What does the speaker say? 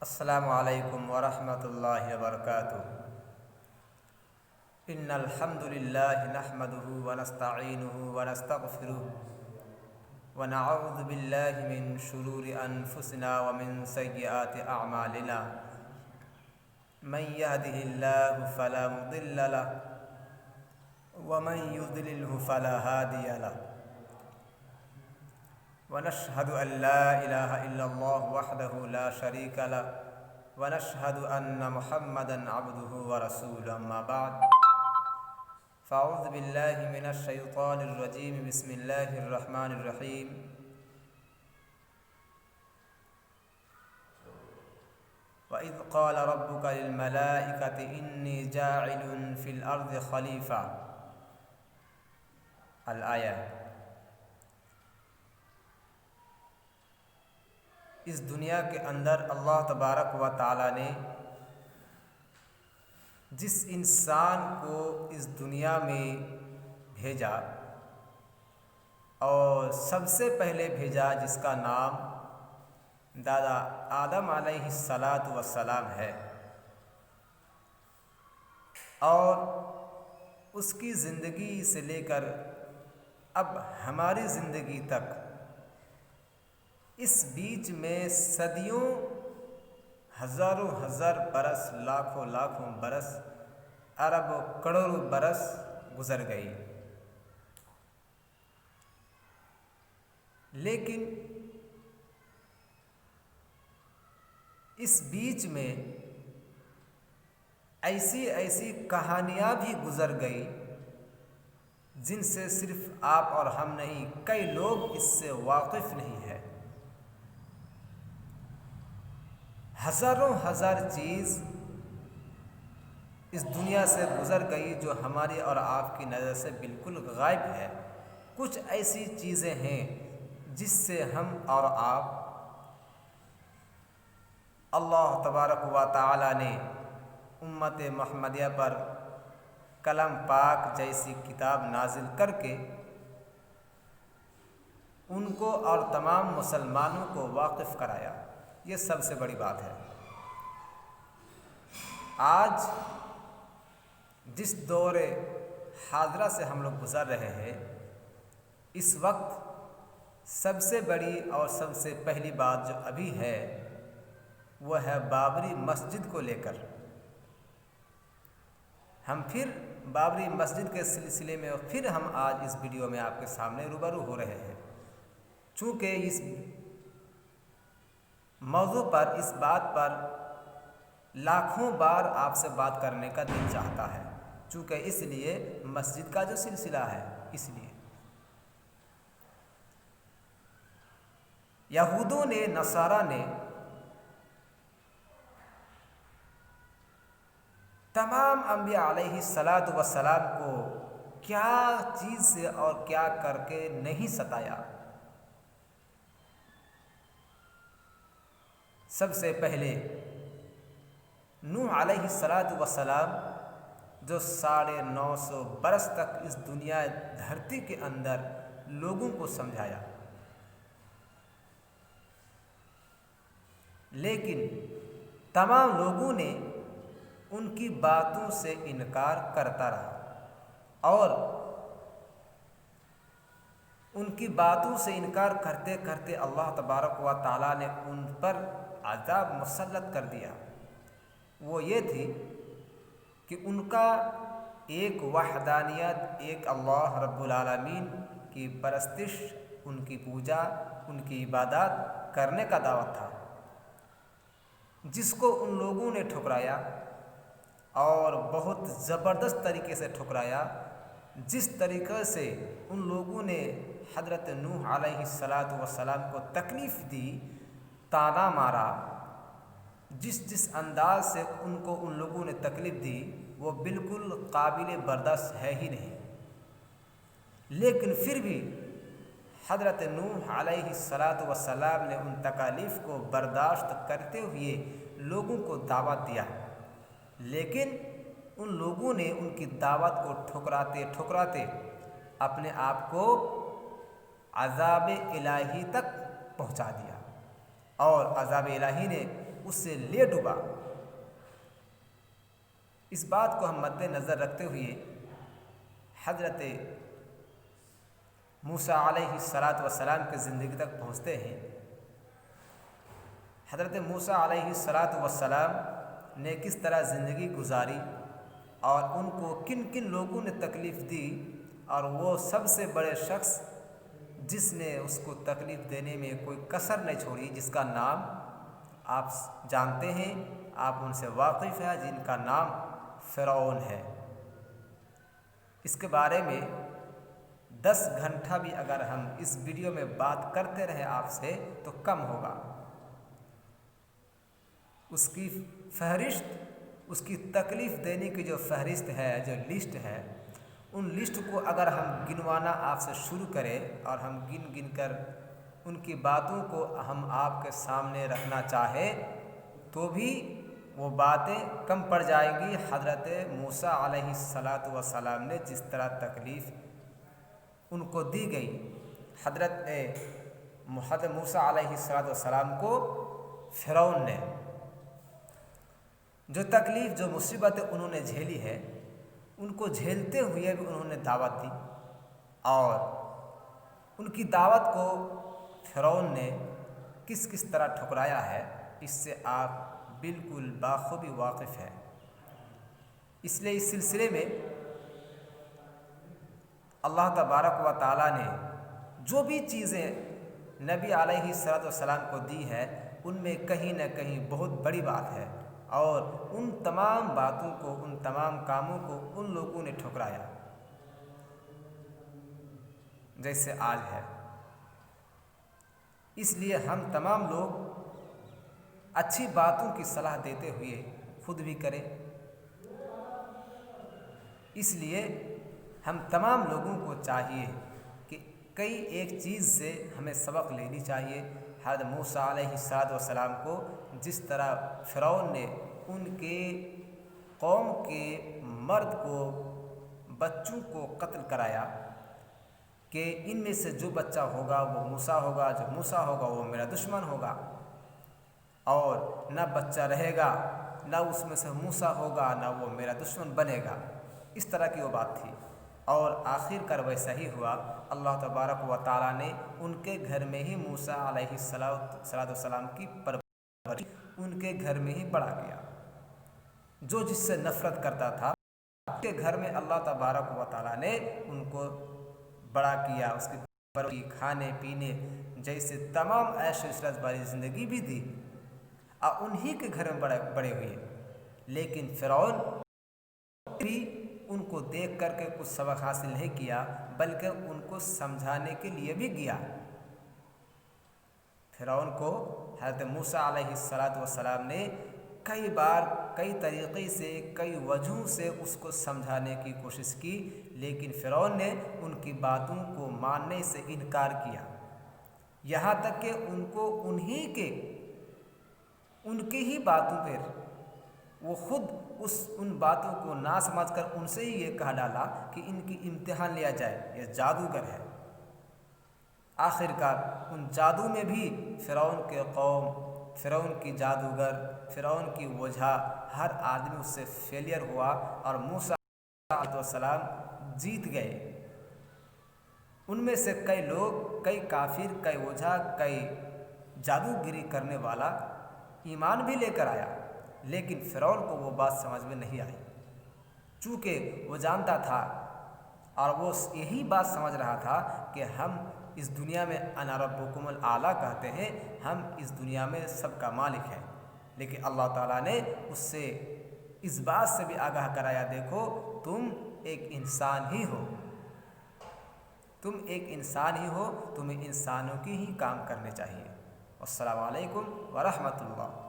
السلام علیکم ورحمۃ اللہ وبرکاتہ۔ ان الحمد للہ نحمده ونستعینه ونستغفره ونعوذ باللہ من شرور انفسنا ومن سیئات اعمالنا من يهده الله فلا مضل له ومن يضلله فلا هادي له ونشهد أن لا إله إلا الله وحده لا شريك له ونشهد أن محمدا عبده ورسوله أما بعد فأعوذ بالله من الشيطان الرجيم بسم الله الرحمن الرحيم وإذ قال ربك للملائكة إني جاعل في الأرض خليفة الآية۔ اس دنیا کے اندر اللہ تبارک و تعالی نے جس انسان کو اس دنیا میں بھیجا اور سب سے پہلے بھیجا، جس کا نام دادا آدم علیہ السلام ہے، اور اس کی زندگی سے لے کر اب ہماری زندگی تک اس بیچ میں صدیوں، ہزاروں ہزار برس، لاکھوں لاکھوں برس، اربوں کروڑوں برس گزر گئی، لیکن اس بیچ میں ایسی کہانیاں بھی گزر گئی جن سے صرف آپ اور ہم نہیں، کئی لوگ اس سے واقف نہیں ہیں۔ ہزاروں ہزار چیز اس دنیا سے گزر گئی جو ہماری اور آپ کی نظر سے بالکل غائب ہے۔ کچھ ایسی چیزیں ہیں جس سے ہم اور آپ، اللہ تبارک و تعالی نے امت محمدیہ پر کلام پاک جیسی کتاب نازل کر کے ان کو اور تمام مسلمانوں کو واقف کرایا۔ یہ سب سے بڑی بات ہے۔ آج جس دور حاضرہ سے ہم لوگ گزر رہے ہیں، اس وقت سب سے بڑی اور سب سے پہلی بات جو ابھی ہے وہ ہے بابری مسجد کو لے کر۔ ہم پھر بابری مسجد کے سلسلے میں پھر ہم آج اس ویڈیو میں آپ کے سامنے روبرو ہو رہے ہیں، چونکہ اس موضوع پر، اس بات پر لاکھوں بار آپ سے بات کرنے کا دل چاہتا ہے، چونکہ اس لیے مسجد کا جو سلسلہ ہے، اس لیے یہودوں نے، نصارہ نے تمام انبیاء علیہ السلام کو کیا چیز سے اور کیا کر کے نہیں ستایا۔ سب سے پہلے نوح علیہ السلام جو 950 برس تک اس دنیا دھرتی کے اندر لوگوں کو سمجھایا، لیکن تمام لوگوں نے ان کی باتوں سے انکار کرتا رہا، اور ان کی باتوں سے انکار کرتے کرتے اللہ تبارک و تعالیٰ نے ان پر عذاب مسلط کر دیا۔ وہ یہ تھی کہ ان کا ایک وحدانیت، ایک اللہ رب العالمین کی پرستش، ان کی پوجا، ان کی عبادات کرنے کا دعوت تھا، جس کو ان لوگوں نے ٹھکرایا، اور بہت زبردست طریقے سے ٹھکرایا۔ جس طریقے سے ان لوگوں نے حضرت نوح علیہ السلام کو تکلیف دی، تانا مارا، جس انداز سے ان کو ان لوگوں نے تکلیف دی وہ بالکل قابل برداشت ہے ہی نہیں، لیکن پھر بھی حضرت نوح علیہ السلام نے ان تکالیف کو برداشت کرتے ہوئے لوگوں کو دعوت دیا، لیکن ان لوگوں نے ان کی دعوت کو ٹھکراتے اپنے آپ کو عذاب الہی تک پہنچا دیا، اور عذاب الہی نے اسے لے ڈوبا۔ اس بات کو ہم مد نظر رکھتے ہوئے حضرت موسیٰ علیہ السلام کی زندگی تک پہنچتے ہیں۔ حضرت موسیٰ علیہ السلام نے کس طرح زندگی گزاری اور ان کو کن کن لوگوں نے تکلیف دی، اور وہ سب سے بڑے شخص جس نے اس کو تکلیف دینے میں کوئی کسر نہیں چھوڑی، جس کا نام آپ جانتے ہیں، آپ ان سے واقف ہیں، جن کا نام فرعون ہے۔ اس کے بارے میں 10 گھنٹہ بھی اگر ہم اس ویڈیو میں بات کرتے رہیں آپ سے تو کم ہوگا۔ اس کی فہرست، اس کی تکلیف دینے کی جو فہرست ہے، جو لسٹ ہے، ان لسٹ کو اگر ہم گنوانا آپ سے شروع کریں اور ہم گن گن کر ان کی باتوں کو ہم آپ کے سامنے رکھنا چاہیں تو بھی وہ باتیں کم پڑ جائیں گی۔ حضرت موسیٰ علیہ السلام نے جس طرح تکلیف ان کو دی گئی، حضرت موسیٰ علیہ السلام کو فرعون نے جو تکلیف، جو مصیبتیں انہوں نے جھیلی ہے، ان کو جھیلتے ہوئے بھی انہوں نے دعوت دی، اور ان کی دعوت کو فرعون نے کس کس طرح ٹھکرایا ہے، اس سے آپ بالکل بخوبی واقف ہیں۔ اس لیے اس سلسلے میں اللہ تبارک و تعالیٰ نے جو بھی چیزیں نبی علیہ السلام کو دی ہے، ان میں کہیں نہ کہیں بہت بڑی بات ہے، اور ان تمام باتوں کو، ان تمام کاموں کو ان لوگوں نے ٹھکرایا جیسے آج ہے۔ اس لیے ہم تمام لوگ اچھی باتوں کی صلاح دیتے ہوئے خود بھی کریں۔ اس لیے ہم تمام لوگوں کو چاہیے کہ کئی ایک چیز سے ہمیں سبق لینی چاہیے۔ حضرت موسیٰ علیہ السلام کو جس طرح فرعون نے ان کے قوم کے مرد کو، بچوں کو قتل کرایا کہ ان میں سے جو بچہ ہوگا وہ موسیٰ ہوگا، جو موسیٰ ہوگا وہ میرا دشمن ہوگا، اور نہ بچہ رہے گا، نہ اس میں سے موسیٰ ہوگا، نہ وہ میرا دشمن بنے گا۔ اس طرح کی وہ بات تھی، اور آخر کار ویسا ہی ہوا۔ اللہ تبارک و تعالیٰ نے ان کے گھر میں ہی موسیٰ علیہ السلام کی پرورش ان کے گھر میں ہی بڑھا گیا۔ جو جس سے نفرت کرتا تھا، اس کے گھر میں اللہ تبارک و تعالیٰ نے ان کو بڑا کیا، اس کی پرورش، کھانے پینے جیسے تمام عیش و عشرت والی زندگی بھی دی، اور انہی کے گھر میں بڑے ہوئے۔ لیکن فرعون بھی ان کو دیکھ کر کے کچھ سبق حاصل نہیں کیا، بلکہ ان کو سمجھانے کے لیے بھی گیا۔ فرعون کو حضرت موسیٰ علیہ السلام نے کئی بار، کئی طریقے سے، کئی وجہوں سے اس کو سمجھانے کی کوشش کی، لیکن فرعون نے ان کی باتوں کو ماننے سے انکار کیا، یہاں تک کہ ان کو ان کی ہی باتوں پر وہ خود ان باتوں کو نہ سمجھ کر ان سے ہی یہ کہہ ڈالا کہ ان کی امتحان لیا جائے، یہ جادوگر ہے۔ آخر کار ان جادو میں بھی فرعون کے قوم، فرعون کی جادوگر، فرعون کی وجہ، ہر آدمی اس سے فیلئر ہوا، اور موسیٰ علیہ السلام جیت گئے۔ ان میں سے کئی لوگ، کئی کافر، کئی وجہ، کئی جادوگری کرنے والا ایمان بھی لے کر آیا، لیکن فرعون کو وہ بات سمجھ میں نہیں آئی، چونکہ وہ جانتا تھا اور وہ یہی بات سمجھ رہا تھا کہ ہم اس دنیا میں انا ربکم الاعلیٰ کہتے ہیں، ہم اس دنیا میں سب کا مالک ہیں۔ لیکن اللہ تعالیٰ نے اس سے اس بات سے بھی آگاہ کرایا، دیکھو تم ایک انسان ہی ہو، تم ایک انسان ہی ہو، تمہیں انسانوں کی ہی کام کرنے چاہیے۔ السلام علیکم ورحمۃ اللہ۔